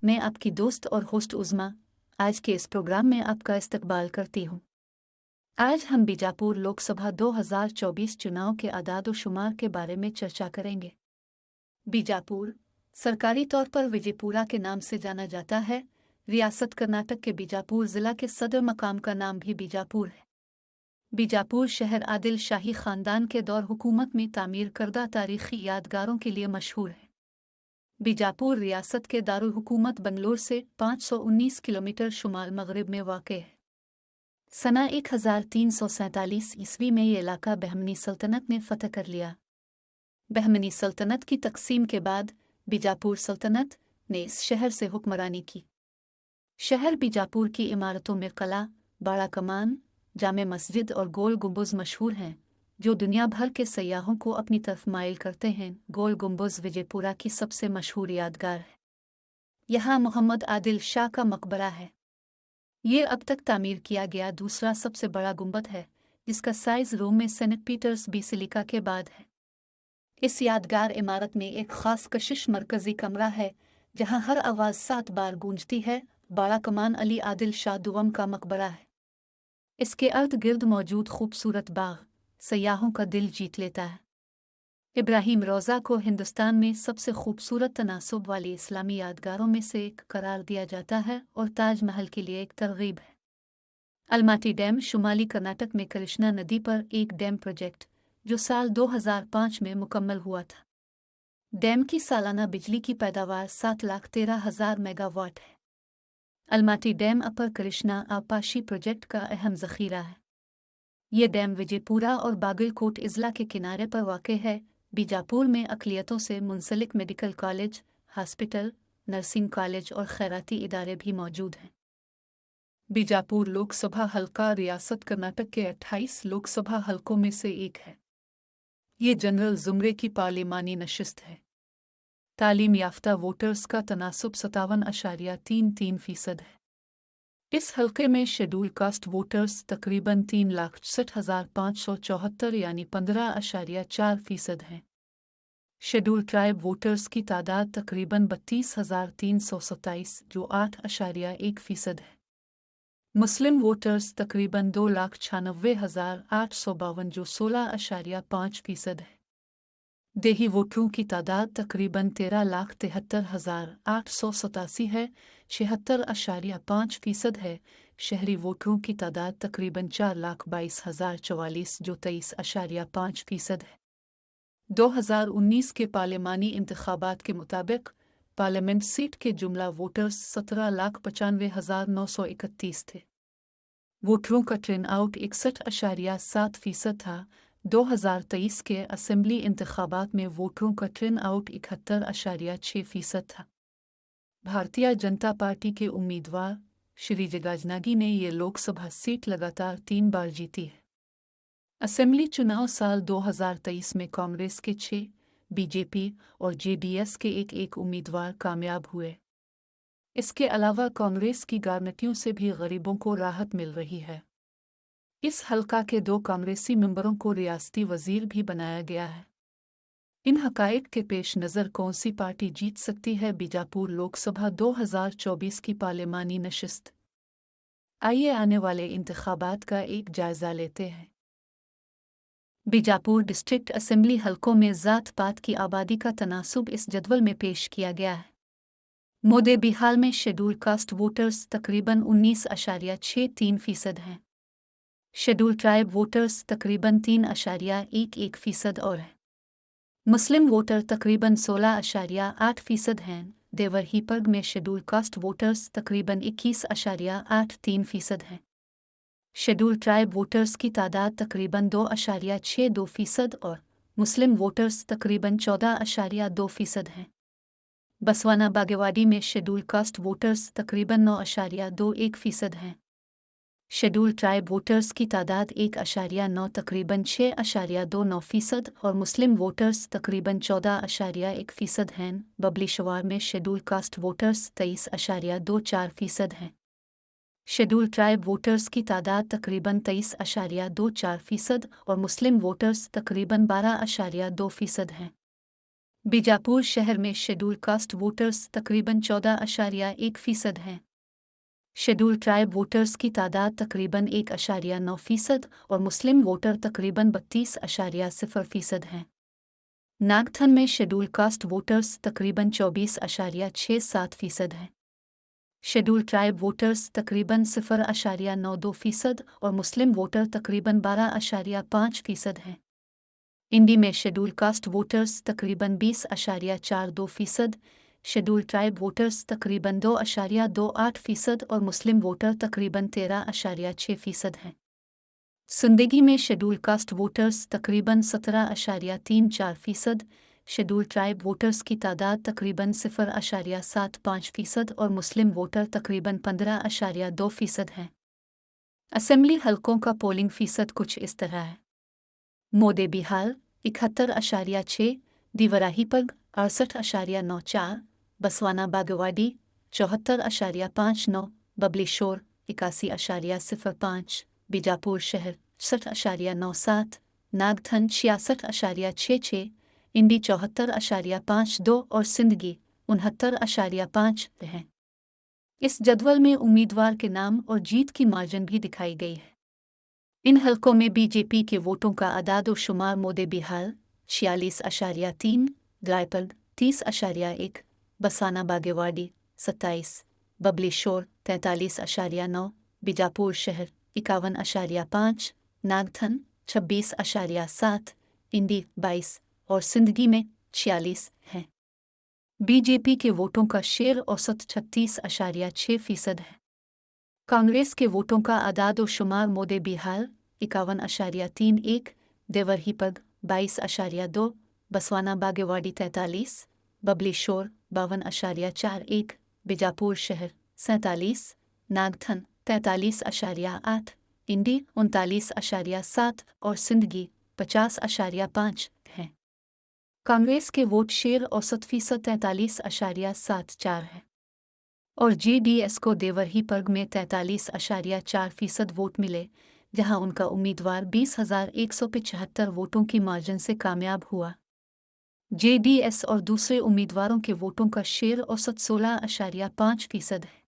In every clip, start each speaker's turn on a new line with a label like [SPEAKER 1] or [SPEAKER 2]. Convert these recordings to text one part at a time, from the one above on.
[SPEAKER 1] मैं आपकी दोस्त और होस्ट उज़्मा आज के इस प्रोग्राम में आपका इस्तकबाल करती हूँ। आज हम बीजापुर लोकसभा 2024 चुनाव के आदाद-ओ-शुमार के बारे में चर्चा करेंगे। बीजापुर सरकारी तौर पर विजयपुरा के नाम से जाना जाता है। रियासत कर्नाटक के बीजापुर ज़िला के सदर मकाम का नाम भी बीजापुर है। बीजापुर शहर आदिल शाही ख़ानदान के दौर हुकूमत में तामीर करदा तारीख़ी यादगारों के लिए मशहूर है। बीजापुर रियासत के दारुल हुकूमत बंगलोर से 519 किलोमीटर शुमाल मगरिब में वाक़ है। सना 1347 ईस्वी में ये इलाका बहमनी सल्तनत ने फ़तह कर लिया। बहमनी सल्तनत की तकसीम के बाद बीजापुर सल्तनत ने इस शहर से हुक्मरानी की। शहर बीजापुर की इमारतों में किला, बड़ा कमान, जामे मस्जिद और गोल गुंबज मशहूर हैं, जो दुनिया भर के सयाहों को अपनी तरफ माइल करते हैं। गोल गुंबज विजयपुरा की सबसे मशहूर यादगार है। यहाँ मोहम्मद आदिल शाह का मकबरा है। ये अब तक तामीर किया गया दूसरा सबसे बड़ा गुंबद है, जिसका साइज रोम में सेंट पीटर्स बेसिलिका के बाद है। इस यादगार इमारत में एक ख़ास कशिश मरकज़ी कमरा है, जहाँ हर आवाज़ 7 बार गूंजती है। बड़ा कमान अली आदिल शाह दुवम का मकबरा है। इसके अर्द गिर्द मौजूद खूबसूरत बाग सयाहों का दिल जीत लेता है। इब्राहिम रोज़ा को हिंदुस्तान में सबसे खूबसूरत तनासुब वाली इस्लामी यादगारों में से एक करार दिया जाता है और ताज महल के लिए एक तरगीब है। अलमाटी डैम शुमाली कर्नाटक में कृष्णा नदी पर एक डैम प्रोजेक्ट, जो साल 2005 में मुकम्मल हुआ था। डैम की सालाना बिजली की पैदावार 7,13,000 मेगावाट है। अलमाटी डैम अपर कृष्णा आपाशी प्रोजेक्ट का अहम ज़ख़ीरा है। ये डैम विजयपुरा और बागलकोट इज़ला के किनारे पर वाक़ है। बीजापुर में अक़लियतों से मुंसलिक medical college, hospital, nursing college और खैराती इदारे भी मौजूद हैं। बीजापुर लोकसभा हल्का रियासत कर्नाटक के 28 लोकसभा हलकों में से एक है। ये जनरल ज़ुमरे की पार्लिमानी नशिस्त है। तालीम याफ्ता वोटर्स का तनासुब 57.33% है। इस हल्के में शेड्यूल कास्ट वोटर्स तकरीबन 3,60,574 यानी 15.4% हैं। शेड्यूल ट्राइब वोटर्स की तादाद तकरीबन 32,327 जो 8.1% है। मुस्लिम वोटर्स तकरीबन 2,96,852 जो 16.5% है। देही वोटरों की तादाद तकरीबन 13,73,887 है, 76.5% है। शहरी वोटरों की तादाद तकरीबन 4,22,044 जो 23.5% है। 2019 के पार्लिमानी इंतखाबात के मुताबिक पार्लियामेंट सीट के जुमला वोटर्स 17,95,931 थे। वोटरों का टर्न आउट 61.7% था। 2023 के असेंबली इंतखाबात में वोटरों का टर्न आउट 71.6% था। भारतीय जनता पार्टी के उम्मीदवार श्री जगाजनागी ने ये लोकसभा सीट लगातार 3 बार जीती है। असेंबली चुनाव साल 2023 में कांग्रेस के 6, बीजेपी और जेडीएस के एक उम्मीदवार कामयाब हुए। इसके अलावा कांग्रेस की गारंटियों से भी गरीबों को राहत मिल रही है। इस हल्का के 2 कांग्रेसी मेंबरों को रियासती वजीर भी बनाया गया है। इन हकाइक के पेश नज़र कौन सी पार्टी जीत सकती है बीजापुर लोकसभा 2024 की पार्लिमानी नशिस्त? आइए आने वाले इंतखाबात का एक जायज़ा लेते हैं। बीजापुर डिस्ट्रिक्ट असेंबली हलकों में ज़ात पात की आबादी का तनासुब इस जदवल में पेश किया गया है। मोदे बिहाल में शेड्यूल कास्ट वोटर्स तकरीबन 19.63% हैं। शेड्यूल ट्राइब वोटर्स तकरीबन 3.11% और हैं। मुस्लिम वोटर तकरीबन 16.8% हैं। देवर हिपर्ग में शेड्यूल कास्ट वोटर्स तकरीबन 21.83% हैं। शेड्यूल ट्राइब वोटर्स की तादाद तकरीबन 2.62% और मुस्लिम वोटर्स तकरीबन 14.2% हैं। बसवाना बागेवाडी में शेड्यूल कास्ट वोटर्स तकरीबन 9.21% हैं। शेड्यूल ट्राइब वोटर्स की तादाद 1.9 तकरीबन 6.29% और मुस्लिम वोटर्स तकरीबन 14.1% हैं। बबली शवार में शेड्यूल कास्ट वोटर्स 23.24% हैं। शेड्यूल ट्राइब वोटर्स की तादाद तकरीबन 23.24% और मुस्लिम वोटर्स तकरीबन 12.2% हैं। बीजापुर शहर में शेड्यूल कास्ट वोटर्स तकरीबन 14.1% हैं। शेड्यूल ट्राइब वोटर्स की तादाद तकरीबन 1.9% और मुस्लिम वोटर तकरीबन 32.0% हैं। नागथन में शेड्यूल कास्ट वोटर्स तकरीबन 24.67% हैं। शेड्यूल ट्राइब वोटर्स तकरीबन 0.92% और मुस्लिम वोटर तकरीबन 12.5% हैं। इंडी में शेड्यूल कास्ट वोटर्स तकरीबन 20.42%, शेड्यूल ट्राइब वोटर्स तकरीबन 2.28% और मुस्लिम वोटर तकरीबन 13.6% हैं। सिंदगी में शेड्यूल कास्ट वोटर्स तकरीबन 17.34%, शेड्यूल ट्राइब वोटर्स की तादाद तकरीबन 0.75% और मुस्लिम वोटर तकरीबन 15.2% हैं। असेंबली हलकों का पोलिंग फीसद कुछ इस तरह है। मोदे बिहार 71.6, दिवराहीपग 68.94, बसवाना बागेवाडी 74.59, बबली शोर 81.05, बीजापुर शहर 60.97, नागथन 66.66, इंडी 74.52 और सिंदगी 69.5 हैं। इस जदवल में उम्मीदवार के नाम और जीत की मार्जिन भी दिखाई गई है। इन हलकों में बीजेपी के वोटों का आदाद और शुमार मोदे बिहार 46.3, रायपल 30.1, बसाना बागेवाडी 27, बबली शोर 43.9, बीजापुर शहर 51.5, नागथन 26.7, इंडी 22 और सिंदगी में 46 हैं। बीजेपी के वोटों का शेयर औसत 36.6% है। कांग्रेस के वोटों का आदाद और शुमार मोदे बिहार 51.31, देवरहीपग 22.2, बसवाना बागेवाडी 43, बबली शोर 52.41, बीजापुर शहर 47, नागथन 43.8, इंडी 39.7 और सिंदगी 50.5 हैं। कांग्रेस के वोट शेयर औसत फीसद 43.74 है और जेडीएस को देवरहीपग में 43.4% वोट मिले, जहां उनका उम्मीदवार 20,175 वोटों की मार्जिन से कामयाब हुआ। जेडीएस और दूसरे उम्मीदवारों के वोटों का शेयर औसत 16.5% है।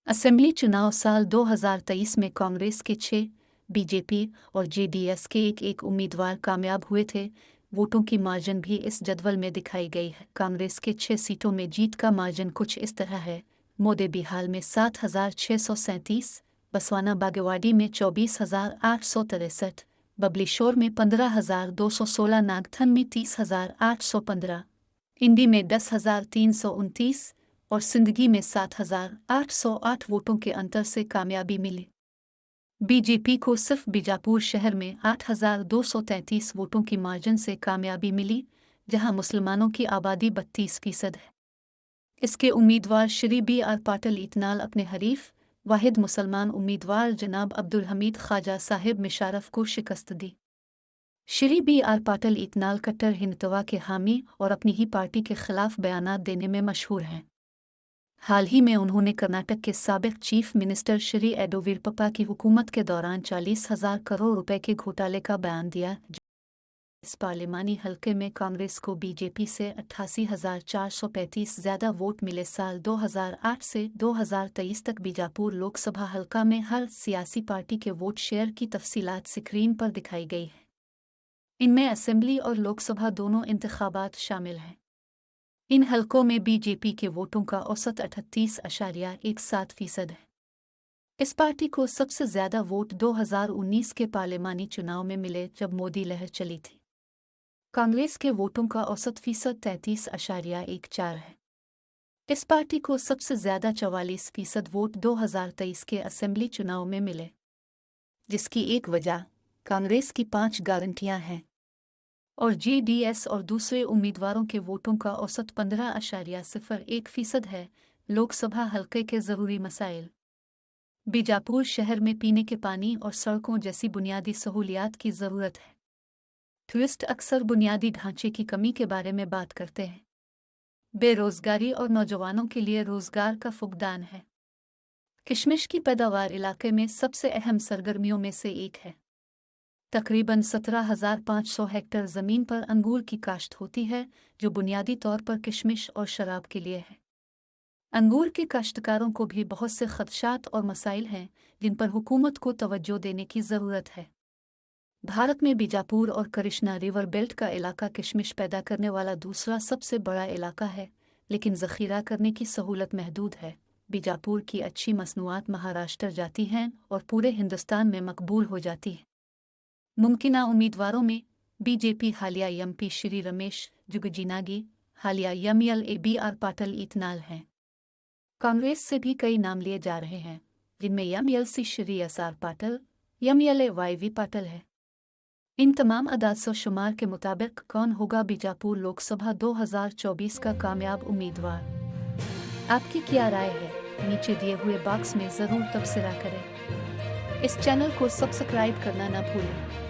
[SPEAKER 1] असेंबली चुनाव साल 2023 में कांग्रेस के 6, बीजेपी और जेडीएस के एक उम्मीदवार कामयाब हुए थे। वोटों की मार्जिन भी इस जदवल में दिखाई गई है। कांग्रेस के 6 सीटों में जीत का मार्जिन कुछ इस तरह है। मोदे बिहार में 7,637, बसवाना बागेवाडी में 24,863, बबली शोर में 15,216, नागथन में 30,815, इंडी में 10,329 और सिंदगी में 7,808 वोटों के अंतर से कामयाबी मिली। बीजेपी को सिर्फ बीजापुर शहर में 8,233 वोटों की मार्जिन से कामयाबी मिली, जहां मुसलमानों की आबादी 32% है। इसके उम्मीदवार श्री B.R. पाटिल इतनाल अपने हरीफ वाहिद मुसलमान उम्मीदवार जनाब अब्दुल हमीद ख्वाजा साहिब मुशर्रफ को शिकस्त दी। श्री B.R. पाटिल इतनाल कट्टर हिंदुत्व के हामी और अपनी ही पार्टी के खिलाफ बयानात देने में मशहूर हैं। हाल ही में उन्होंने कर्नाटक के साबिक चीफ मिनिस्टर श्री येडियूरप्पा की हुकूमत के दौरान 40,000 करोड़ रुपए के घोटाले का बयान दिया। इस पार्लिमानी हलके में कांग्रेस को बीजेपी से 88,435 ज़्यादा वोट मिले। साल 2008 से 2023 तक बीजापुर लोकसभा हलका में हर सियासी पार्टी के वोट शेयर की तफसीलात स्क्रीन पर दिखाई गई है। इनमें असेंबली और लोकसभा दोनों इंतखाबात शामिल हैं। इन हलकों में बीजेपी के वोटों का औसत 38.17% है। इस पार्टी को सबसे ज़्यादा वोट 2019 के पार्लिमानी चुनाव में मिले, जब मोदी लहर चली थी। कांग्रेस के वोटों का औसत फीसद 33.14 है। इस पार्टी को सबसे ज़्यादा 44% वोट 2023 के असेंबली चुनाव में मिले, जिसकी एक वजह कांग्रेस की 5 गारंटियां हैं और जेडीएस और दूसरे उम्मीदवारों के वोटों का औसत 15.01% है। लोकसभा हलके के ज़रूरी मसाइल। बीजापुर शहर में पीने के पानी और सड़कों जैसी बुनियादी सहूलियात की ज़रूरत है। टूरिस्ट अक्सर बुनियादी ढांचे की कमी के बारे में बात करते हैं। बेरोज़गारी और नौजवानों के लिए रोज़गार का फुकदान है। किशमिश की पैदावार इलाके में सबसे अहम सरगर्मियों में से एक है। तकरीबन 17,500 हेक्टेयर ज़मीन पर अंगूर की काश्त होती है, जो बुनियादी तौर पर किशमिश और शराब के लिए है। अंगूर के काश्तकारों को भी बहुत से खदशात और मसाइल हैं, जिन पर हुकूमत को तवज्जो देने की ज़रूरत है। भारत में बीजापुर और कृष्णा रिवर बेल्ट का इलाका किशमिश पैदा करने वाला दूसरा सबसे बड़ा इलाका है, लेकिन ज़ख़ीरा करने की सहूलत महदूद है। बीजापुर की अच्छी मसनूआत महाराष्ट्र जाती हैं और पूरे हिंदुस्तान में मकबूल हो जाती हैं। मुमकिना उम्मीदवारों में बीजेपी हालिया एमपी श्री रमेश जुगजीनागी, हालिया एमएलए पाटिल इतनाल हैं। कांग्रेस से भी कई नाम लिए जा रहे हैं, जिनमें MLC Shri SR Patil, MLA YV Patil है। इन तमाम अदाद शुमार के मुताबिक कौन होगा बीजापुर लोकसभा 2024 का कामयाब उम्मीदवार? आपकी क्या राय है? नीचे दिए हुए बॉक्स में ज़रूर तबसरा करें। इस चैनल को सब्सक्राइब करना न भूलें।